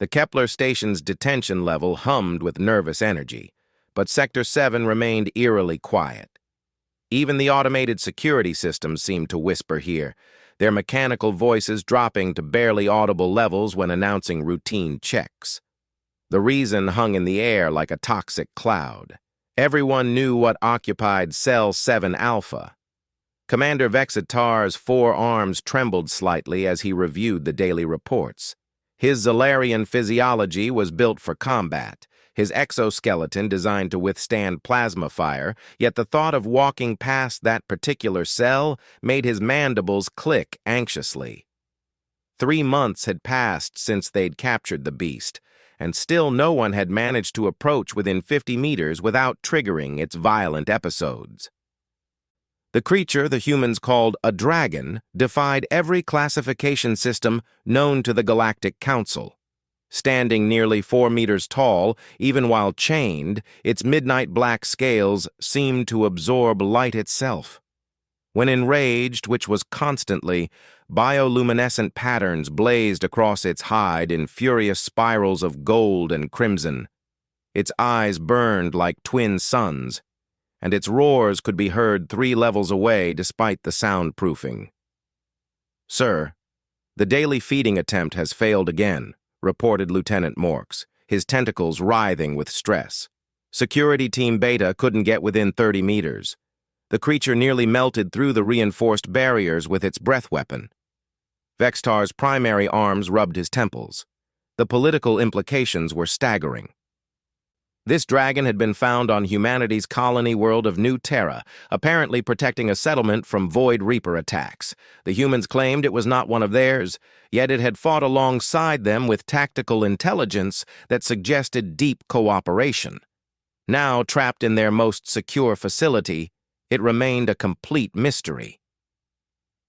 The Kepler station's detention level hummed with nervous energy, but Sector 7 remained eerily quiet. Even the automated security systems seemed to whisper here, their mechanical voices dropping to barely audible levels when announcing routine checks. The reason hung in the air like a toxic cloud. Everyone knew what occupied Cell 7 Alpha. Commander Vexitar's forearms trembled slightly as he reviewed the daily reports. His Zalarian physiology was built for combat, his exoskeleton designed to withstand plasma fire, yet the thought of walking past that particular cell made his mandibles click anxiously. 3 months had passed since they'd captured the beast, and still no one had managed to approach within 50 meters without triggering its violent episodes. The creature the humans called a dragon defied every classification system known to the Galactic Council. Standing nearly 4 meters tall, even while chained, its midnight black scales seemed to absorb light itself. When enraged, which was constantly, bioluminescent patterns blazed across its hide in furious spirals of gold and crimson. Its eyes burned like twin suns, and its roars could be heard 3 levels away despite the soundproofing. "Sir, the daily feeding attempt has failed again," reported Lieutenant Morks, his tentacles writhing with stress. "Security Team Beta couldn't get within 30 meters. The creature nearly melted through the reinforced barriers with its breath weapon." Vextar's primary arms rubbed his temples. The political implications were staggering. This dragon had been found on humanity's colony world of New Terra, apparently protecting a settlement from Void Reaper attacks. The humans claimed it was not one of theirs, yet it had fought alongside them with tactical intelligence that suggested deep cooperation. Now, trapped in their most secure facility, it remained a complete mystery.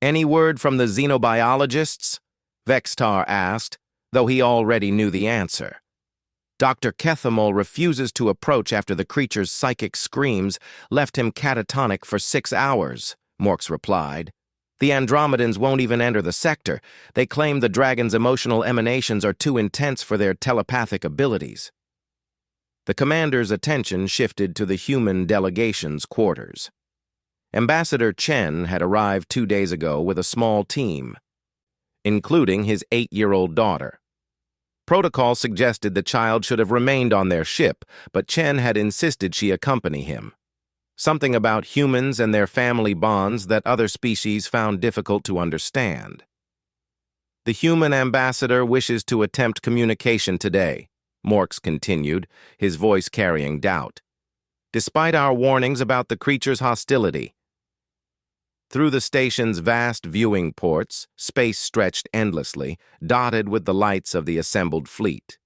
"Any word from the xenobiologists?" Vextar asked, though he already knew the answer. "Dr. Kethamol refuses to approach after the creature's psychic screams left him catatonic for 6 hours, Morks replied. "The Andromedans won't even enter the sector. They claim the dragon's emotional emanations are too intense for their telepathic abilities." The commander's attention shifted to the human delegation's quarters. Ambassador Chen had arrived 2 days ago with a small team, including his 8-year-old daughter. Protocol suggested the child should have remained on their ship, but Chen had insisted she accompany him. Something about humans and their family bonds that other species found difficult to understand. "The human ambassador wishes to attempt communication today," Morks continued, his voice carrying doubt. "Despite our warnings about the creature's hostility." Through the station's vast viewing ports, space stretched endlessly, dotted with the lights of the assembled fleet.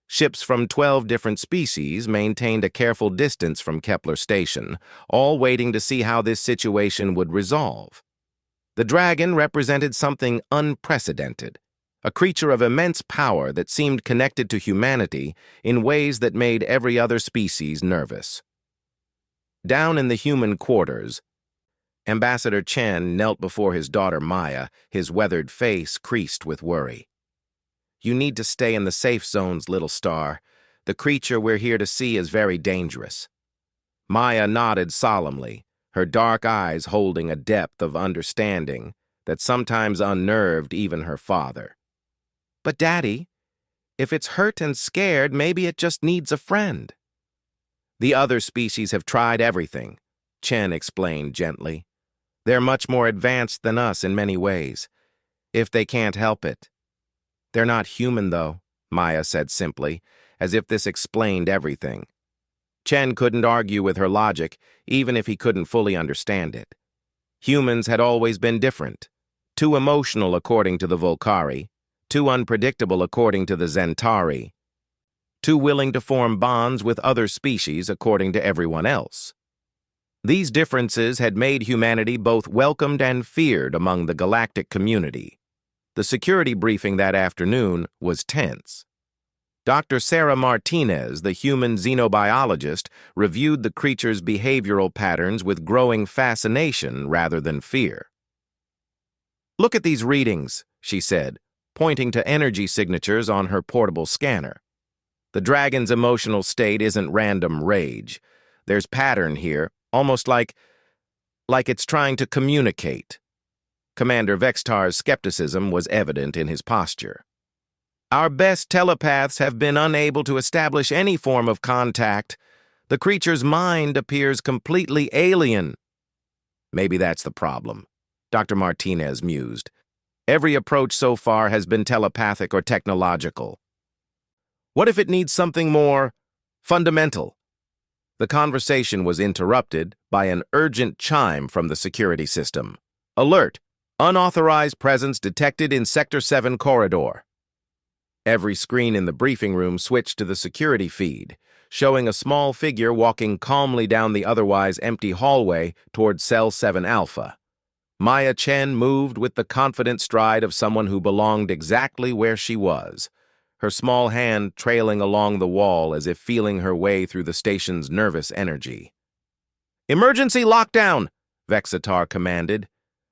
Ships from 12 different species maintained a careful distance from Kepler Station, all waiting to see how this situation would resolve. The dragon represented something unprecedented, a creature of immense power that seemed connected to humanity in ways that made every other species nervous. Down in the human quarters, Ambassador Chen knelt before his daughter Maya, his weathered face creased with worry. "You need to stay in the safe zones, little star. The creature we're here to see is very dangerous." Maya nodded solemnly, her dark eyes holding a depth of understanding that sometimes unnerved even her father. "But Daddy, if it's hurt and scared, maybe it just needs a friend." "The other species have tried everything," Chen explained gently. "They're much more advanced than us in many ways, if they can't help it." "They're not human, though," Maya said simply, as if this explained everything. Chen couldn't argue with her logic, even if he couldn't fully understand it. Humans had always been different, too emotional according to the Volcari, too unpredictable according to the Zentari, too willing to form bonds with other species according to everyone else. These differences had made humanity both welcomed and feared among the galactic community. The security briefing that afternoon was tense. Dr. Sarah Martinez, the human xenobiologist, reviewed the creature's behavioral patterns with growing fascination rather than fear. "Look at these readings," she said, pointing to energy signatures on her portable scanner. The dragon's emotional state isn't random rage. There's pattern here, almost like it's trying to communicate. Commander Vextar's skepticism was evident in his posture. Our best telepaths have been unable to establish any form of contact. The creature's mind appears completely alien. Maybe that's the problem, Dr. Martinez mused. Every approach so far has been telepathic or technological. What if it needs something more fundamental? The conversation was interrupted by an urgent chime from the security system. Alert! Unauthorized presence detected in Sector 7 corridor. Every screen in the briefing room switched to the security feed, showing a small figure walking calmly down the otherwise empty hallway toward Cell 7 Alpha. Maya Chen moved with the confident stride of someone who belonged exactly where she was, her small hand trailing along the wall as if feeling her way through the station's nervous energy. "Emergency lockdown!" Vexatar commanded,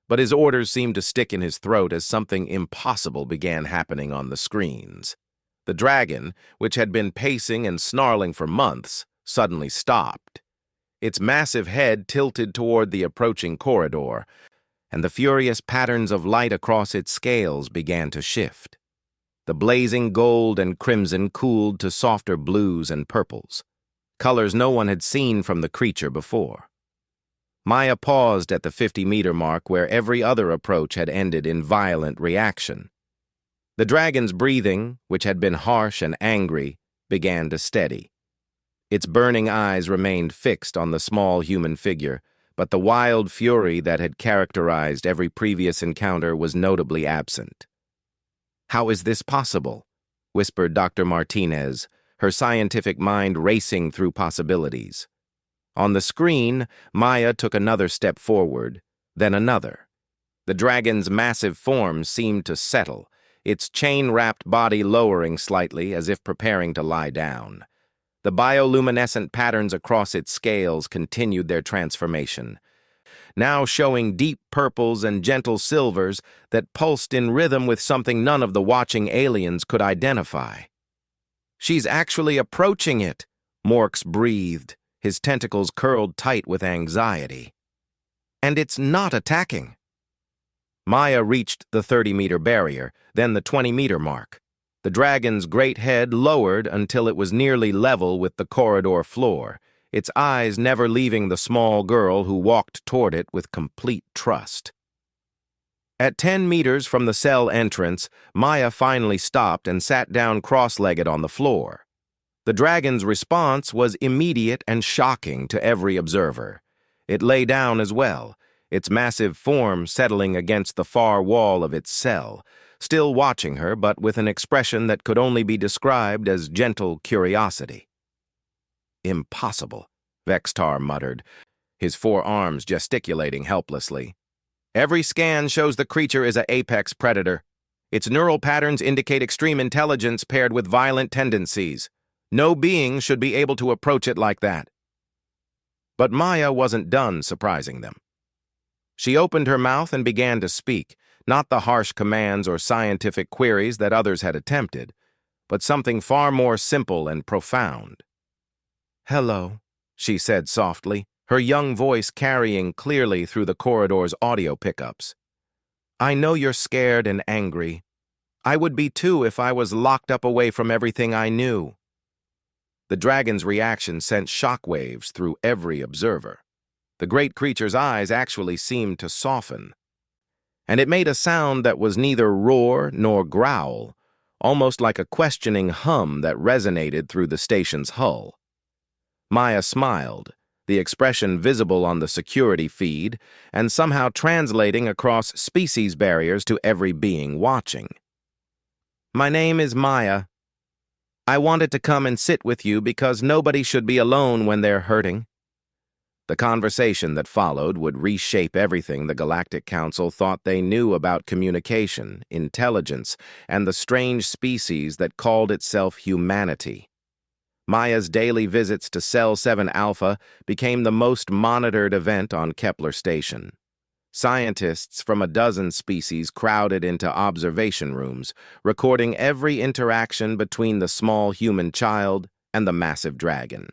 but his orders seemed to stick in his throat as something impossible began happening on the screens. The dragon, which had been pacing and snarling for months, suddenly stopped. Its massive head tilted toward the approaching corridor, and the furious patterns of light across its scales began to shift. The blazing gold and crimson cooled to softer blues and purples, colors no one had seen from the creature before. Maya paused at the 50-meter mark where every other approach had ended in violent reaction. The dragon's breathing, which had been harsh and angry, began to steady. Its burning eyes remained fixed on the small human figure, but the wild fury that had characterized every previous encounter was notably absent. "How is this possible?" whispered Dr. Martinez, her scientific mind racing through possibilities. On the screen, Maya took another step forward, then another. The dragon's massive form seemed to settle, its chain-wrapped body lowering slightly as if preparing to lie down. The bioluminescent patterns across its scales continued their transformation, now showing deep purples and gentle silvers that pulsed in rhythm with something none of the watching aliens could identify. "She's actually approaching it," Morks breathed, his tentacles curled tight with anxiety. "And it's not attacking." Maya reached the 30-meter barrier, then the 20-meter mark. The dragon's great head lowered until it was nearly level with the corridor floor, its eyes never leaving the small girl who walked toward it with complete trust. At 10 meters from the cell entrance, Maya finally stopped and sat down cross-legged on the floor. The dragon's response was immediate and shocking to every observer. It lay down as well, its massive form settling against the far wall of its cell, still watching her but with an expression that could only be described as gentle curiosity. "Impossible," Vextar muttered, his forearms gesticulating helplessly. "Every scan shows the creature is an apex predator. Its neural patterns indicate extreme intelligence paired with violent tendencies. No being should be able to approach it like that." But Maya wasn't done surprising them. She opened her mouth and began to speak, not the harsh commands or scientific queries that others had attempted, but something far more simple and profound. "Hello," she said softly, her young voice carrying clearly through the corridor's audio pickups. "I know you're scared and angry. I would be too if I was locked up away from everything I knew." The dragon's reaction sent shockwaves through every observer. The great creature's eyes actually seemed to soften, and it made a sound that was neither roar nor growl, almost like a questioning hum that resonated through the station's hull. Maya smiled, the expression visible on the security feed and somehow translating across species barriers to every being watching. "My name is Maya. I wanted to come and sit with you because nobody should be alone when they're hurting." The conversation that followed would reshape everything the Galactic Council thought they knew about communication, intelligence, and the strange species that called itself humanity. Maya's daily visits to Cell 7 Alpha became the most monitored event on Kepler Station. Scientists from a dozen species crowded into observation rooms, recording every interaction between the small human child and the massive dragon.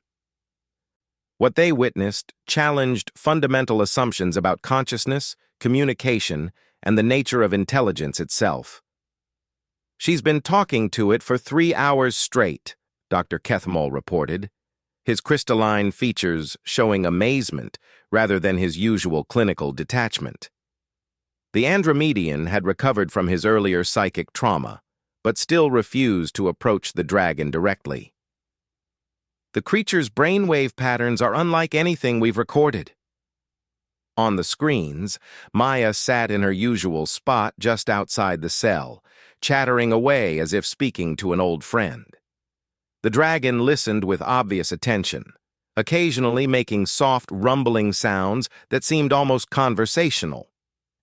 What they witnessed challenged fundamental assumptions about consciousness, communication, and the nature of intelligence itself. "She's been talking to it for 3 hours straight," Dr. Kethmol reported, his crystalline features showing amazement rather than his usual clinical detachment. The Andromedian had recovered from his earlier psychic trauma, but still refused to approach the dragon directly. "The creature's brainwave patterns are unlike anything we've recorded." On the screens, Maya sat in her usual spot just outside the cell, chattering away as if speaking to an old friend. The dragon listened with obvious attention, occasionally making soft, rumbling sounds that seemed almost conversational.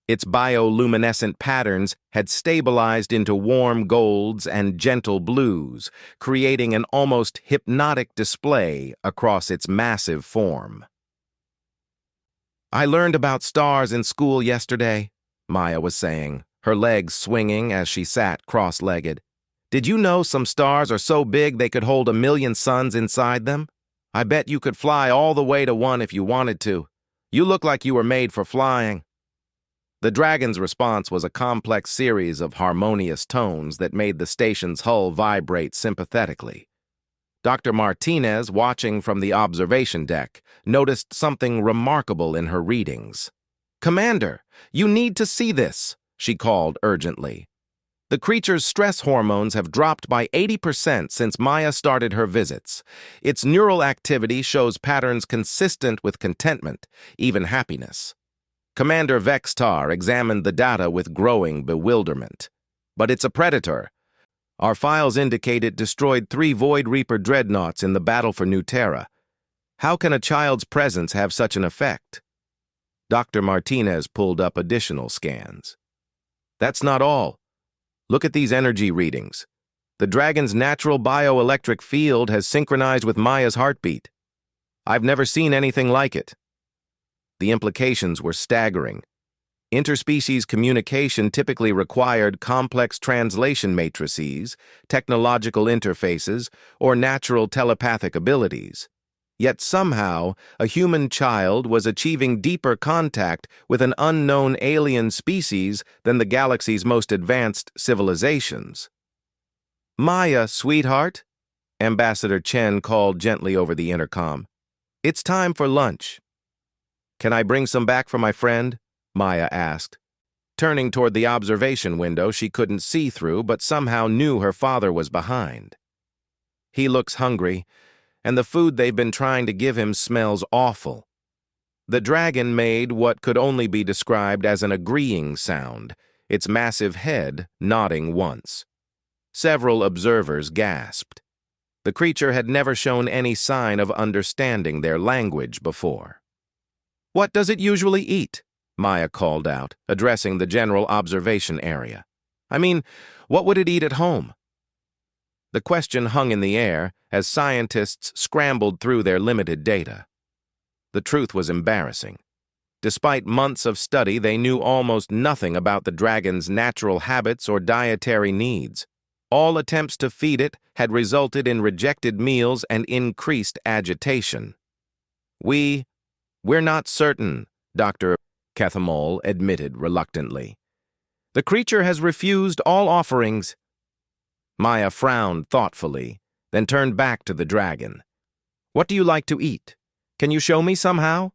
Its bioluminescent patterns had stabilized into warm golds and gentle blues, creating an almost hypnotic display across its massive form. "I learned about stars in school yesterday," Maya was saying, her legs swinging as she sat cross-legged. "Did you know some stars are so big they could hold 1,000,000 suns inside them? I bet you could fly all the way to one if you wanted to. You look like you were made for flying." The dragon's response was a complex series of harmonious tones that made the station's hull vibrate sympathetically. Dr. Martinez, watching from the observation deck, noticed something remarkable in her readings. "Commander, you need to see this," she called urgently. "The creature's stress hormones have dropped by 80% since Maya started her visits. Its neural activity shows patterns consistent with contentment, even happiness." Commander Vextar examined the data with growing bewilderment. "But it's a predator. Our files indicate it destroyed 3 Void Reaper dreadnoughts in the battle for New Terra. How can a child's presence have such an effect?" Dr. Martinez pulled up additional scans. "That's not all. Look at these energy readings. The dragon's natural bioelectric field has synchronized with Maya's heartbeat. I've never seen anything like it." The implications were staggering. Interspecies communication typically required complex translation matrices, technological interfaces, or natural telepathic abilities. Yet somehow, a human child was achieving deeper contact with an unknown alien species than the galaxy's most advanced civilizations. "Maya, sweetheart," Ambassador Chen called gently over the intercom. "It's time for lunch." "Can I bring some back for my friend?" Maya asked. Turning toward the observation window she couldn't see through but somehow knew her father was behind. "He looks hungry, and the food they've been trying to give him smells awful." The dragon made what could only be described as an agreeing sound, its massive head nodding once. Several observers gasped. The creature had never shown any sign of understanding their language before. "What does it usually eat?" Maya called out, addressing the general observation area. "I mean, what would it eat at home?" The question hung in the air as scientists scrambled through their limited data. The truth was embarrassing. Despite months of study, they knew almost nothing about the dragon's natural habits or dietary needs. All attempts to feed it had resulted in rejected meals and increased agitation. We're not certain," Dr. Kethmol admitted reluctantly. "The creature has refused all offerings." Maya frowned thoughtfully, then turned back to the dragon. "What do you like to eat? Can you show me somehow?"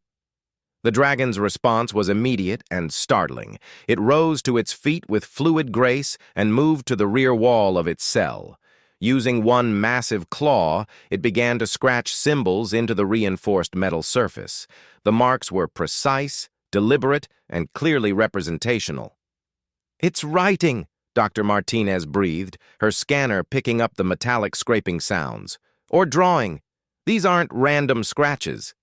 The dragon's response was immediate and startling. It rose to its feet with fluid grace and moved to the rear wall of its cell. Using one massive claw, it began to scratch symbols into the reinforced metal surface. The marks were precise, deliberate, and clearly representational. "It's writing," Dr. Martinez breathed, her scanner picking up the metallic scraping sounds. "Or drawing. These aren't random scratches."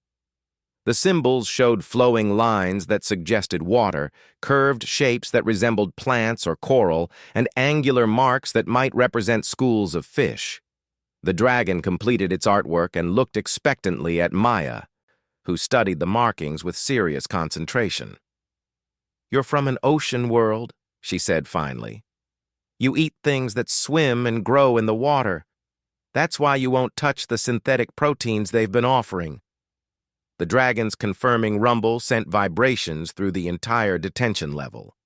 The symbols showed flowing lines that suggested water, curved shapes that resembled plants or coral, and angular marks that might represent schools of fish. The dragon completed its artwork and looked expectantly at Maya, who studied the markings with serious concentration. "You're from an ocean world," she said finally. "You eat things that swim and grow in the water. That's why you won't touch the synthetic proteins they've been offering." The dragon's confirming rumble sent vibrations through the entire detention level.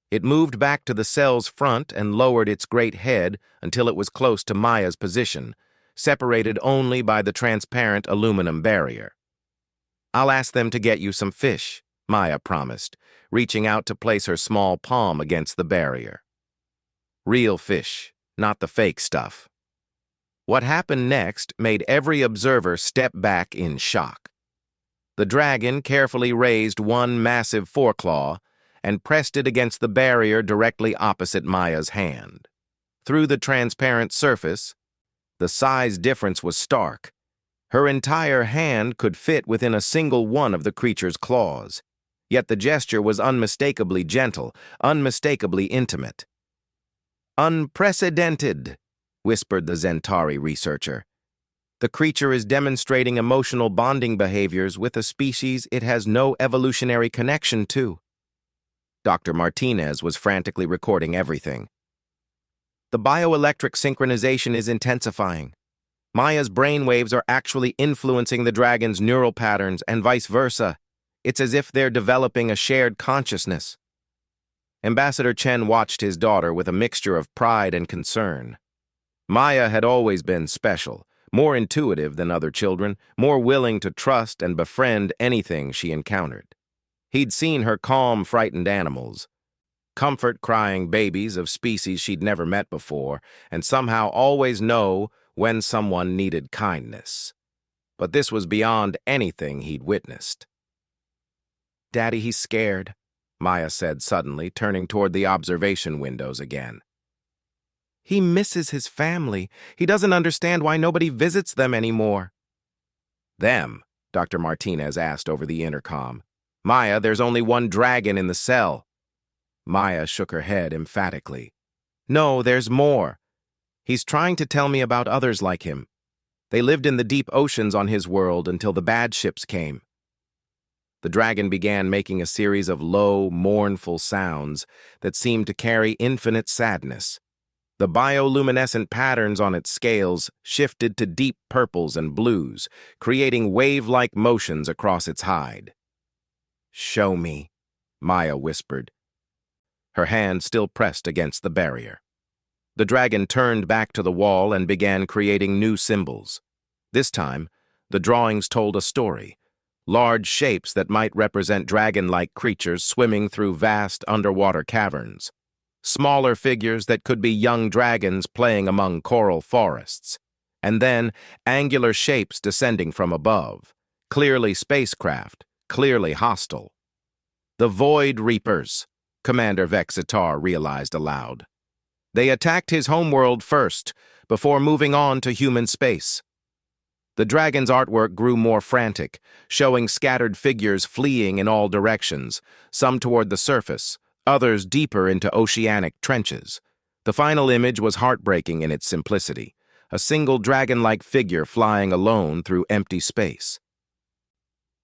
It moved back to the cell's front and lowered its great head until it was close to Maya's position, separated only by the transparent aluminum barrier. "I'll ask them to get you some fish," Maya promised, reaching out to place her small palm against the barrier. Real fish, not the fake stuff. What happened next made every observer step back in shock. The dragon carefully raised one massive foreclaw and pressed it against the barrier directly opposite Maya's hand. Through the transparent surface, the size difference was stark. Her entire hand could fit within a single one of the creature's claws, yet the gesture was unmistakably gentle, unmistakably intimate. "Unprecedented," whispered the Zentari researcher. "The creature is demonstrating emotional bonding behaviors with a species it has no evolutionary connection to." Dr. Martinez was frantically recording everything. "The bioelectric synchronization is intensifying. Maya's brainwaves are actually influencing the dragon's neural patterns and vice versa. It's as if they're developing a shared consciousness." Ambassador Chen watched his daughter with a mixture of pride and concern. Maya had always been special, more intuitive than other children, more willing to trust and befriend anything she encountered. He'd seen her calm, frightened animals, comfort-crying babies of species she'd never met before, and somehow always know when someone needed kindness. But this was beyond anything he'd witnessed. "Daddy, he's scared," Maya said suddenly, turning toward the observation windows again. "He misses his family. He doesn't understand why nobody visits them anymore." "Them?" Dr. Martinez asked over the intercom. "Maya, there's only one dragon in the cell." Maya shook her head emphatically. "No, there's more. He's trying to tell me about others like him. They lived in the deep oceans on his world until the bad ships came." The dragon began making a series of low, mournful sounds that seemed to carry infinite sadness. The bioluminescent patterns on its scales shifted to deep purples and blues, creating wave-like motions across its hide. "Show me," Maya whispered, her hand still pressed against the barrier. The dragon turned back to the wall and began creating new symbols. This time, the drawings told a story. Large shapes that might represent dragon-like creatures swimming through vast underwater caverns. Smaller figures that could be young dragons playing among coral forests. And then, angular shapes descending from above. Clearly spacecraft, clearly hostile. "The Void Reapers," Commander Vexitar realized aloud. "They attacked his homeworld first, before moving on to human space." The dragon's artwork grew more frantic, showing scattered figures fleeing in all directions, some toward the surface, others deeper into oceanic trenches. The final image was heartbreaking in its simplicity, a single dragon-like figure flying alone through empty space.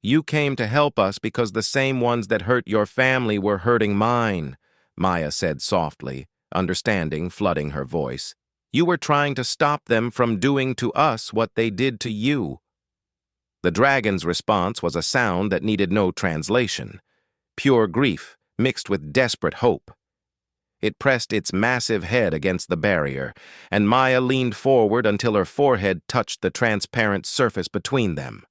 "You came to help us because the same ones that hurt your family were hurting mine," Maya said softly, understanding flooding her voice. "You were trying to stop them from doing to us what they did to you." The dragon's response was a sound that needed no translation. Pure grief mixed with desperate hope. It pressed its massive head against the barrier, and Maya leaned forward until her forehead touched the transparent surface between them.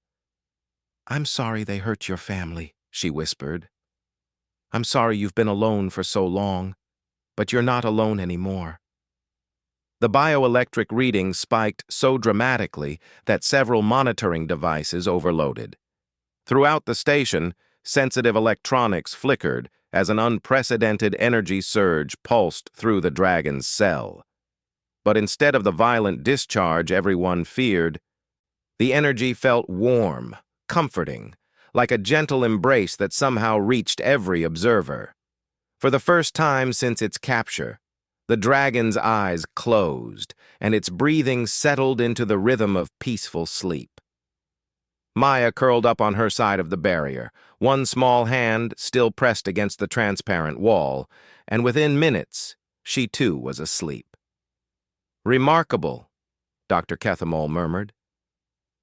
"I'm sorry they hurt your family," she whispered. "I'm sorry you've been alone for so long, but you're not alone anymore." The bioelectric readings spiked so dramatically that several monitoring devices overloaded. Throughout the station, sensitive electronics flickered as an unprecedented energy surge pulsed through the dragon's cell. But instead of the violent discharge everyone feared, the energy felt warm, comforting, like a gentle embrace that somehow reached every observer. For the first time since its capture, the dragon's eyes closed, and its breathing settled into the rhythm of peaceful sleep. Maya curled up on her side of the barrier, one small hand still pressed against the transparent wall, and within minutes, she too was asleep. "Remarkable," Dr. Kethamol murmured.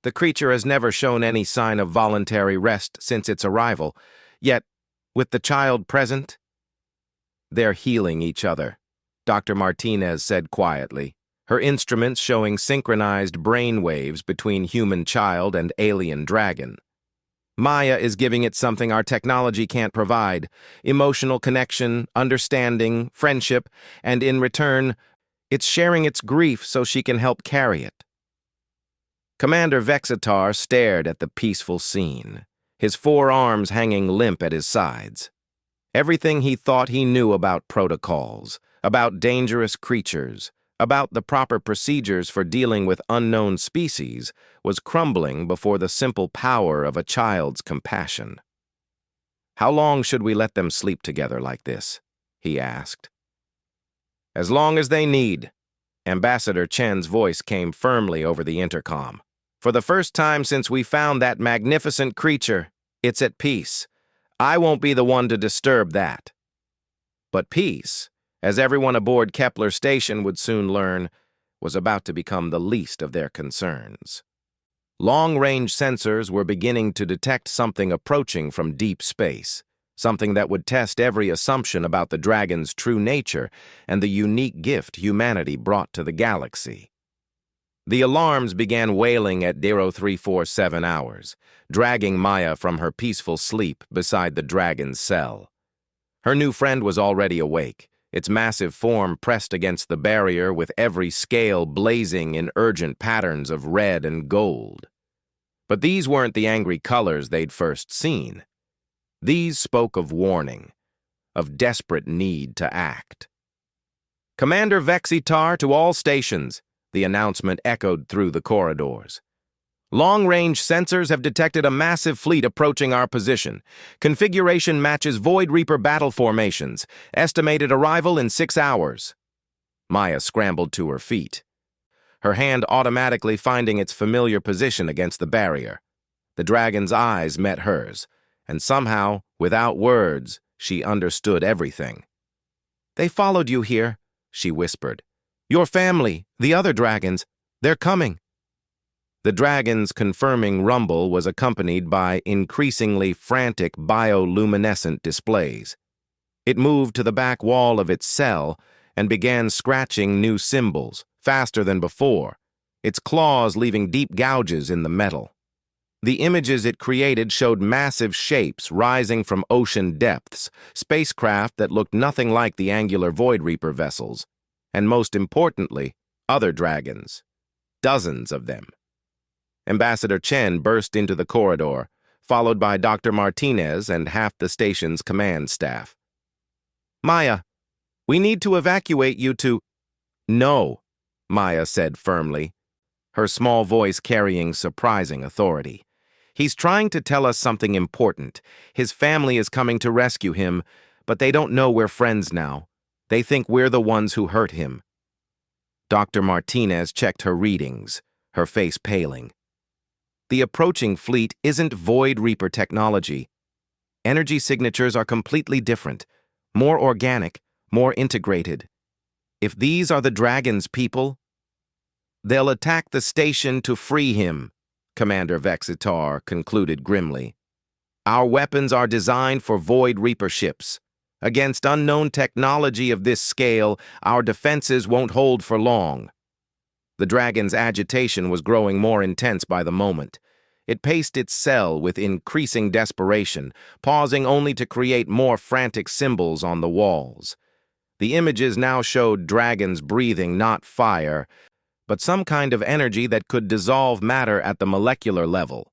"The creature has never shown any sign of voluntary rest since its arrival, yet, with the child present—" "They're healing each other," Dr. Martinez said quietly, her instruments showing synchronized brain waves between human child and alien dragon. "Maya is giving it something our technology can't provide: emotional connection, understanding, friendship, and in return, it's sharing its grief so she can help carry it." Commander Vexitar stared at the peaceful scene, his four arms hanging limp at his sides. Everything he thought he knew about protocols, about dangerous creatures, about the proper procedures for dealing with unknown species, was crumbling before the simple power of a child's compassion. "How long should we let them sleep together like this?" he asked. "As long as they need." Ambassador Chen's voice came firmly over the intercom. "For the first time since we found that magnificent creature, it's at peace. I won't be the one to disturb that." But peace, as everyone aboard Kepler Station would soon learn, was about to become the least of their concerns. Long-range sensors were beginning to detect something approaching from deep space, something that would test every assumption about the dragon's true nature and the unique gift humanity brought to the galaxy. The alarms began wailing at 0347 hours, dragging Maya from her peaceful sleep beside the dragon's cell. Her new friend was already awake, its massive form pressed against the barrier with every scale blazing in urgent patterns of red and gold. But these weren't the angry colors they'd first seen. These spoke of warning, of desperate need to act. "Commander Vexitar to all stations," the announcement echoed through the corridors. "Long-range sensors have detected a massive fleet approaching our position. Configuration matches Void Reaper battle formations. Estimated arrival in 6 hours. Maya scrambled to her feet, her hand automatically finding its familiar position against the barrier. The dragon's eyes met hers, and somehow, without words, she understood everything. "They followed you here," she whispered. "Your family, the other dragons, they're coming." The dragon's confirming rumble was accompanied by increasingly frantic bioluminescent displays. It moved to the back wall of its cell and began scratching new symbols, faster than before, its claws leaving deep gouges in the metal. The images it created showed massive shapes rising from ocean depths, spacecraft that looked nothing like the angular Void Reaper vessels, and most importantly, other dragons. Dozens of them. Ambassador Chen burst into the corridor, followed by Dr. Martinez and half the station's command staff. "Maya, we need to evacuate you to—" "No," Maya said firmly, her small voice carrying surprising authority. "He's trying to tell us something important. His family is coming to rescue him, but they don't know we're friends now. They think we're the ones who hurt him." Dr. Martinez checked her readings, her face paling. "The approaching fleet isn't Void Reaper technology. Energy signatures are completely different, more organic, more integrated. If these are the dragon's people, they'll attack the station to free him," Commander Vexitar concluded grimly. "Our weapons are designed for Void Reaper ships. Against unknown technology of this scale, our defenses won't hold for long." The dragon's agitation was growing more intense by the moment. It paced its cell with increasing desperation, pausing only to create more frantic symbols on the walls. The images now showed dragons breathing not fire, but some kind of energy that could dissolve matter at the molecular level.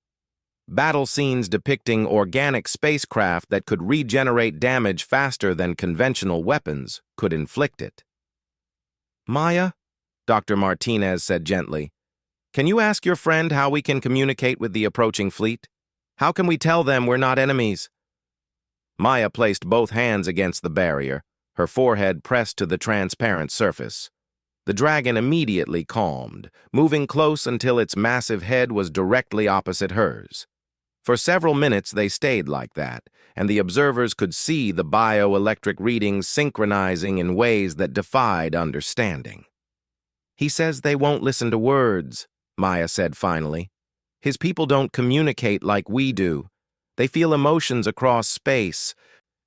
Battle scenes depicting organic spacecraft that could regenerate damage faster than conventional weapons could inflict it. "Maya," Dr. Martinez said gently, "can you ask your friend how we can communicate with the approaching fleet? How can we tell them we're not enemies?" Maya placed both hands against the barrier, her forehead pressed to the transparent surface. The dragon immediately calmed, moving close until its massive head was directly opposite hers. For several minutes they stayed like that, and the observers could see the bioelectric readings synchronizing in ways that defied understanding. "He says they won't listen to words," Maya said finally. "His people don't communicate like we do. They feel emotions across space,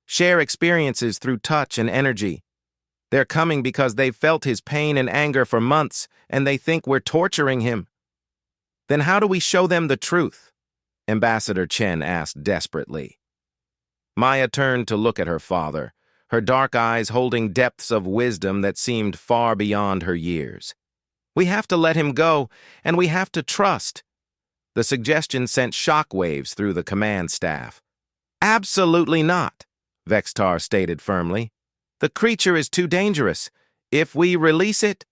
share experiences through touch and energy. They're coming because they've felt his pain and anger for months, and they think we're torturing him." "Then how do we show them the truth?" Ambassador Chen asked desperately. Maya turned to look at her father, her dark eyes holding depths of wisdom that seemed far beyond her years. "We have to let him go, and we have to trust." The suggestion sent shockwaves through the command staff. "Absolutely not," Vextar stated firmly. "The creature is too dangerous. If we release it—"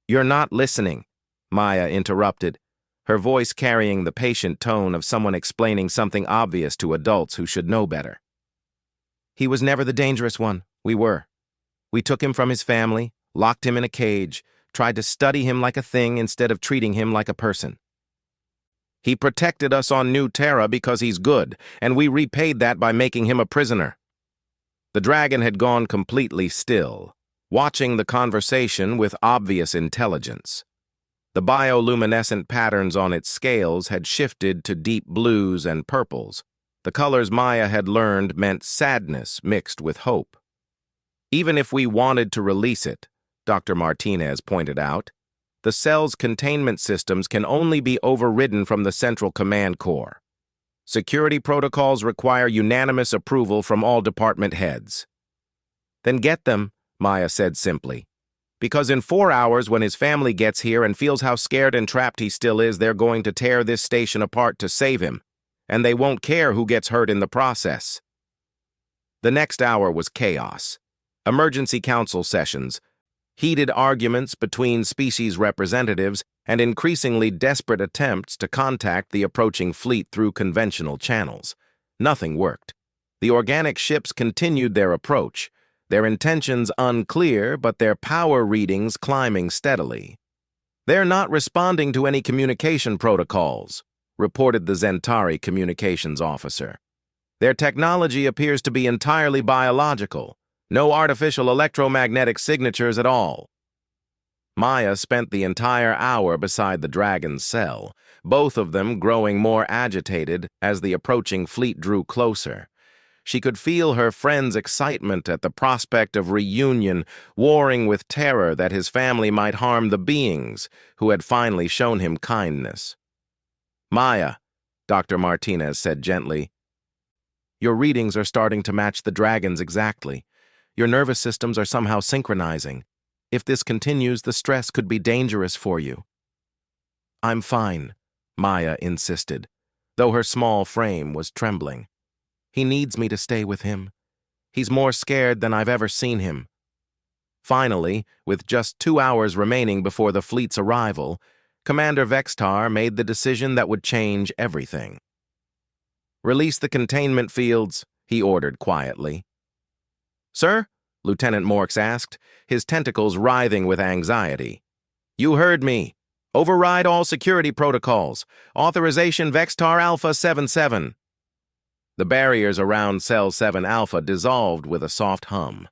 "You're not listening," Maya interrupted, her voice carrying the patient tone of someone explaining something obvious to adults who should know better. "He was never the dangerous one. We were. We took him from his family, locked him in a cage, tried to study him like a thing instead of treating him like a person. He protected us on New Terra because he's good, and we repaid that by making him a prisoner." The dragon had gone completely still, watching the conversation with obvious intelligence. The bioluminescent patterns on its scales had shifted to deep blues and purples. The colors Maya had learned meant sadness mixed with hope. "Even if we wanted to release it," Dr. Martinez pointed out, "the cell's containment systems can only be overridden from the Central Command Corps. Security protocols require unanimous approval from all department heads." "Then get them," Maya said simply. "Because in 4 hours, when his family gets here and feels how scared and trapped he still is, they're going to tear this station apart to save him, and they won't care who gets hurt in the process." The next hour was chaos. Emergency council sessions, heated arguments between species representatives, and increasingly desperate attempts to contact the approaching fleet through conventional channels. Nothing worked. The organic ships continued their approach, their intentions unclear, but their power readings climbing steadily. "They're not responding to any communication protocols," reported the Zentari communications officer. "Their technology appears to be entirely biological. No artificial electromagnetic signatures at all." Maya spent the entire hour beside the dragon's cell, both of them growing more agitated as the approaching fleet drew closer. She could feel her friend's excitement at the prospect of reunion, warring with terror that his family might harm the beings who had finally shown him kindness. "Maya," Dr. Martinez said gently, "your readings are starting to match the dragon's exactly. Your nervous systems are somehow synchronizing. If this continues, the stress could be dangerous for you." "I'm fine," Maya insisted, though her small frame was trembling. "He needs me to stay with him. He's more scared than I've ever seen him." Finally, with just 2 hours remaining before the fleet's arrival, Commander Vextar made the decision that would change everything. "Release the containment fields," he ordered quietly. "Sir?" Lieutenant Morks asked, his tentacles writhing with anxiety. "You heard me. Override all security protocols. Authorization Vextar Alpha 77. The barriers around Cell 7 Alpha dissolved with a soft hum.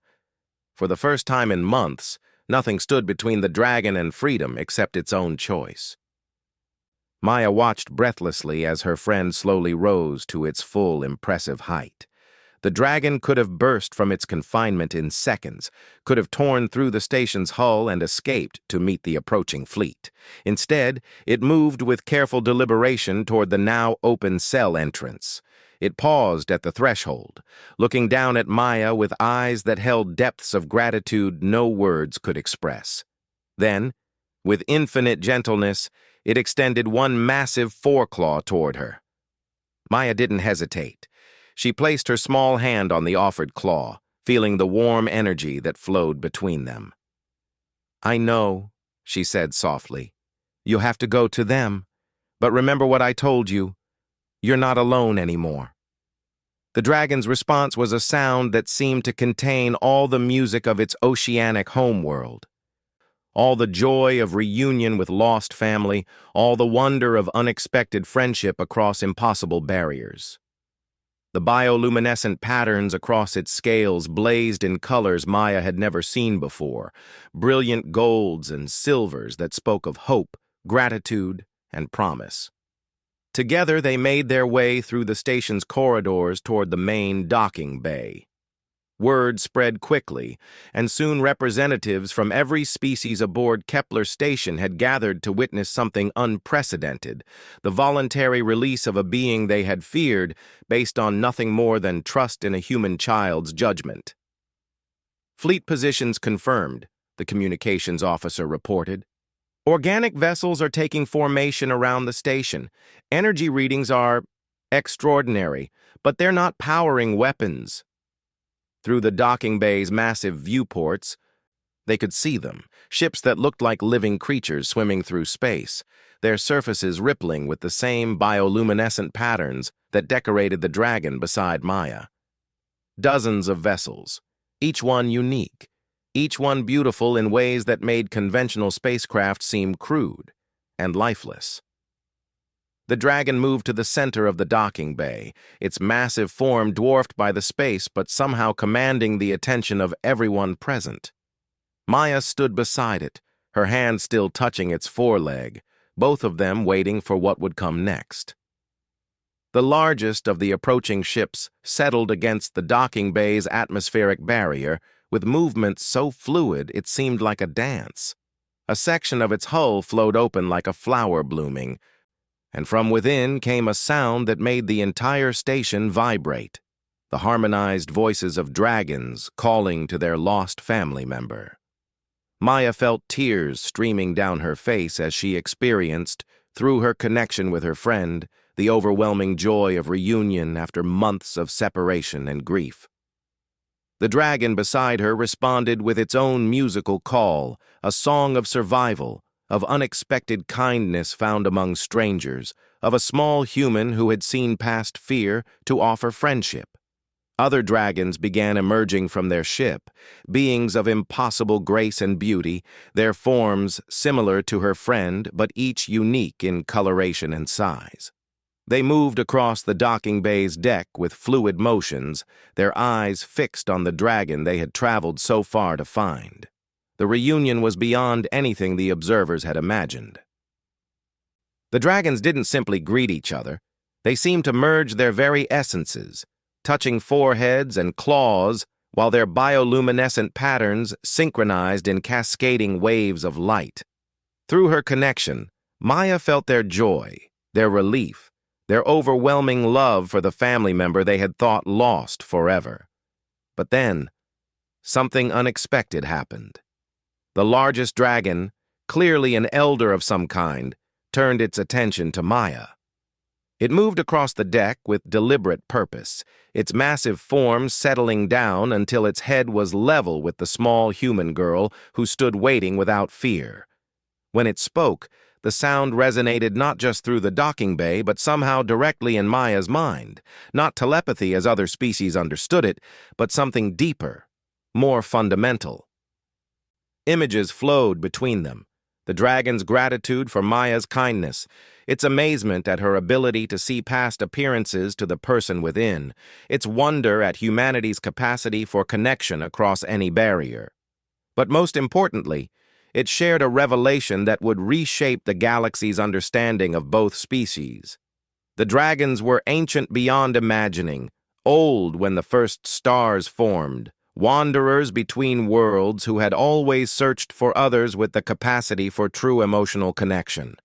For the first time in months, nothing stood between the dragon and freedom except its own choice. Maya watched breathlessly as her friend slowly rose to its full, impressive height. The dragon could have burst from its confinement in seconds, could have torn through the station's hull and escaped to meet the approaching fleet. Instead, it moved with careful deliberation toward the now open cell entrance. It paused at the threshold, looking down at Maya with eyes that held depths of gratitude no words could express. Then, with infinite gentleness, it extended one massive foreclaw toward her. Maya didn't hesitate. She placed her small hand on the offered claw, feeling the warm energy that flowed between them. "I know," she said softly. "You have to go to them. But remember what I told you. You're not alone anymore." The dragon's response was a sound that seemed to contain all the music of its oceanic homeworld. all the joy of reunion with lost family, all the wonder of unexpected friendship across impossible barriers. The bioluminescent patterns across its scales blazed in colors Maya had never seen before, brilliant golds and silvers that spoke of hope, gratitude, and promise. Together, they made their way through the station's corridors toward the main docking bay. Word spread quickly, and soon representatives from every species aboard Kepler Station had gathered to witness something unprecedented, the voluntary release of a being they had feared based on nothing more than trust in a human child's judgment. Fleet positions confirmed, the communications officer reported. Organic vessels are taking formation around the station. Energy readings are extraordinary, but they're not powering weapons. Through the docking bay's massive viewports, they could see them, ships that looked like living creatures swimming through space, their surfaces rippling with the same bioluminescent patterns that decorated the Dragon beside Maya. Dozens of vessels, each one unique, each one beautiful in ways that made conventional spacecraft seem crude and lifeless. The Dragon moved to the center of the docking bay, its massive form dwarfed by the space but somehow commanding the attention of everyone present. Maya stood beside it, her hand still touching its foreleg, both of them waiting for what would come next. The largest of the approaching ships settled against the docking bay's atmospheric barrier, with movements so fluid it seemed like a dance. A section of its hull flowed open like a flower blooming, and from within came a sound that made the entire station vibrate, the harmonized voices of dragons calling to their lost family member. Maya felt tears streaming down her face as she experienced, through her connection with her friend, the overwhelming joy of reunion after months of separation and grief. The dragon beside her responded with its own musical call, a song of survival, of unexpected kindness found among strangers, of a small human who had seen past fear to offer friendship. Other dragons began emerging from their ship, beings of impossible grace and beauty, their forms similar to her friend but each unique in coloration and size. They moved across the docking bay's deck with fluid motions, their eyes fixed on the dragon they had traveled so far to find. The reunion was beyond anything the observers had imagined. The dragons didn't simply greet each other. They seemed to merge their very essences, touching foreheads and claws while their bioluminescent patterns synchronized in cascading waves of light. Through her connection, Maya felt their joy, their relief, their overwhelming love for the family member they had thought lost forever. But then, something unexpected happened. The largest dragon, clearly an elder of some kind, turned its attention to Maya. It moved across the deck with deliberate purpose, its massive form settling down until its head was level with the small human girl who stood waiting without fear. When it spoke, the sound resonated not just through the docking bay, but somehow directly in Maya's mind. Not telepathy as other species understood it, but something deeper, more fundamental. Images flowed between them. The dragon's gratitude for Maya's kindness, its amazement at her ability to see past appearances to the person within, its wonder at humanity's capacity for connection across any barrier. But most importantly, it shared a revelation that would reshape the galaxy's understanding of both species. The dragons were ancient beyond imagining, old when the first stars formed, wanderers between worlds who had always searched for others with the capacity for true emotional connection.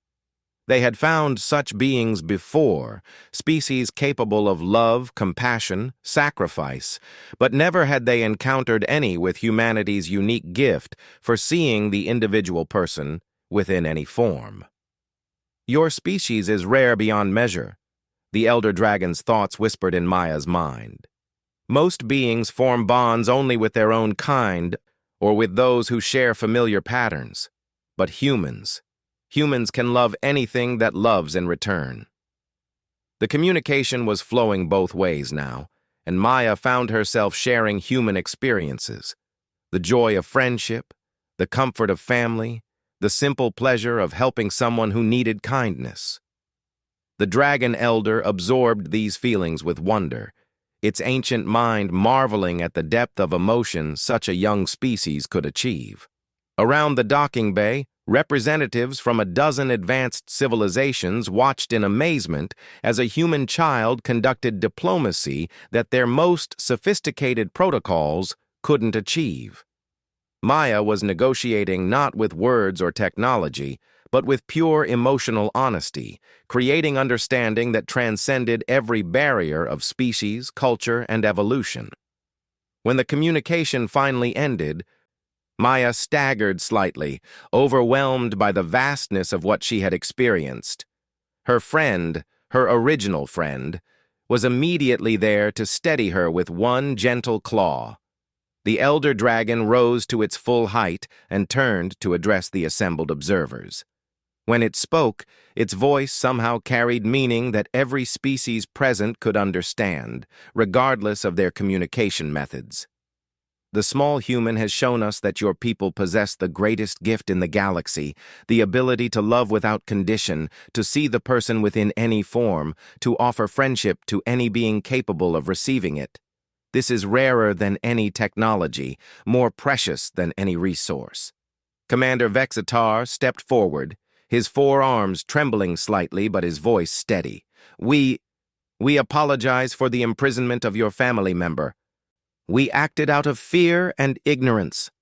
They had found such beings before, species capable of love, compassion, sacrifice, but never had they encountered any with humanity's unique gift for seeing the individual person within any form. "Your species is rare beyond measure," the elder dragon's thoughts whispered in Maya's mind. "Most beings form bonds only with their own kind or with those who share familiar patterns. But humans can love anything that loves in return." The communication was flowing both ways now, and Maya found herself sharing human experiences. The joy of friendship, the comfort of family, the simple pleasure of helping someone who needed kindness. The dragon elder absorbed these feelings with wonder, its ancient mind marveling at the depth of emotion such a young species could achieve. Around the docking bay, representatives from a dozen advanced civilizations watched in amazement as a human child conducted diplomacy that their most sophisticated protocols couldn't achieve. Maya was negotiating not with words or technology, but with pure emotional honesty, creating understanding that transcended every barrier of species, culture, and evolution. When the communication finally ended, Maya staggered slightly, overwhelmed by the vastness of what she had experienced. Her friend, her original friend, was immediately there to steady her with one gentle claw. The elder dragon rose to its full height and turned to address the assembled observers. When it spoke, its voice somehow carried meaning that every species present could understand, regardless of their communication methods. The small human has shown us that your people possess the greatest gift in the galaxy, the ability to love without condition, to see the person within any form, to offer friendship to any being capable of receiving it. This is rarer than any technology, more precious than any resource. Commander Vexitar stepped forward, his forearms trembling slightly but his voice steady. We apologize for the imprisonment of your family member. We acted out of fear and ignorance.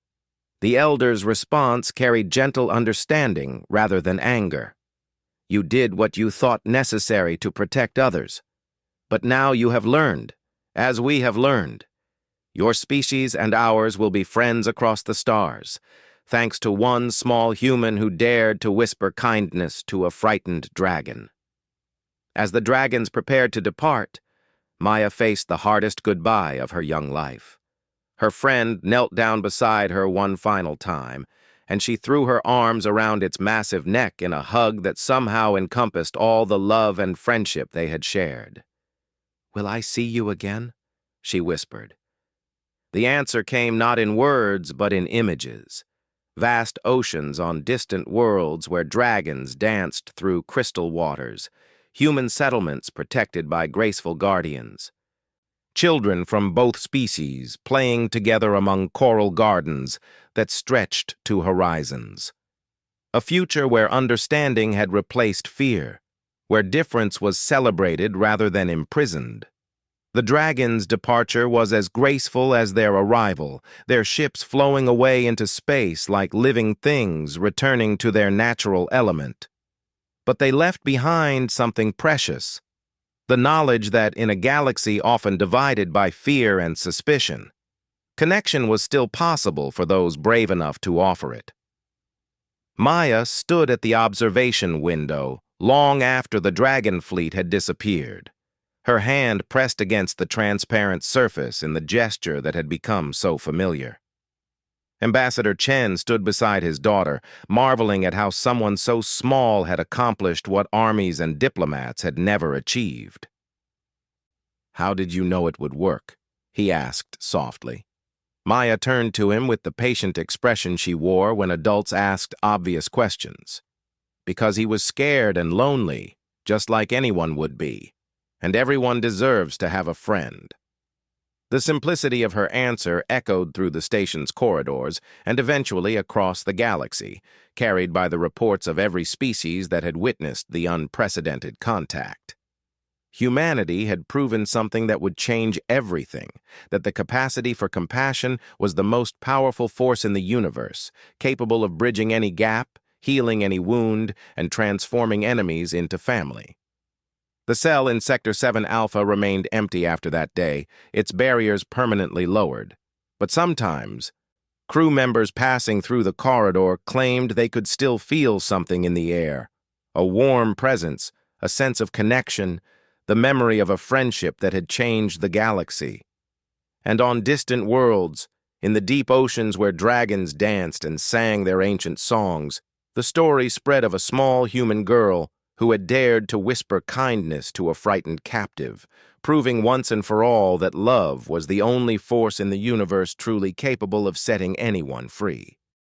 The elder's response carried gentle understanding rather than anger. You did what you thought necessary to protect others. But now you have learned, as we have learned. Your species and ours will be friends across the stars, thanks to one small human who dared to whisper kindness to a frightened dragon. As the dragons prepared to depart, Maya faced the hardest goodbye of her young life. Her friend knelt down beside her one final time, and she threw her arms around its massive neck in a hug that somehow encompassed all the love and friendship they had shared. "Will I see you again?" she whispered. The answer came not in words, but in images. Vast oceans on distant worlds where dragons danced through crystal waters, human settlements protected by graceful guardians, children from both species playing together among coral gardens that stretched to horizons. A future where understanding had replaced fear, where difference was celebrated rather than imprisoned. The dragons' departure was as graceful as their arrival, their ships flowing away into space like living things returning to their natural element. But they left behind something precious, the knowledge that in a galaxy often divided by fear and suspicion, connection was still possible for those brave enough to offer it. Maya stood at the observation window long after the dragon fleet had disappeared, her hand pressed against the transparent surface in the gesture that had become so familiar. Ambassador Chen stood beside his daughter, marveling at how someone so small had accomplished what armies and diplomats had never achieved. "How did you know it would work?" he asked softly. Maya turned to him with the patient expression she wore when adults asked obvious questions. "Because he was scared and lonely, just like anyone would be. And everyone deserves to have a friend." The simplicity of her answer echoed through the station's corridors and eventually across the galaxy, carried by the reports of every species that had witnessed the unprecedented contact. Humanity had proven something that would change everything, that the capacity for compassion was the most powerful force in the universe, capable of bridging any gap, healing any wound, and transforming enemies into family. The cell in Sector 7 Alpha remained empty after that day, its barriers permanently lowered. But sometimes, crew members passing through the corridor claimed they could still feel something in the air, a warm presence, a sense of connection, the memory of a friendship that had changed the galaxy. And on distant worlds, in the deep oceans where dragons danced and sang their ancient songs, the story spread of a small human girl who had dared to whisper kindness to a frightened captive, proving once and for all that love was the only force in the universe truly capable of setting anyone free.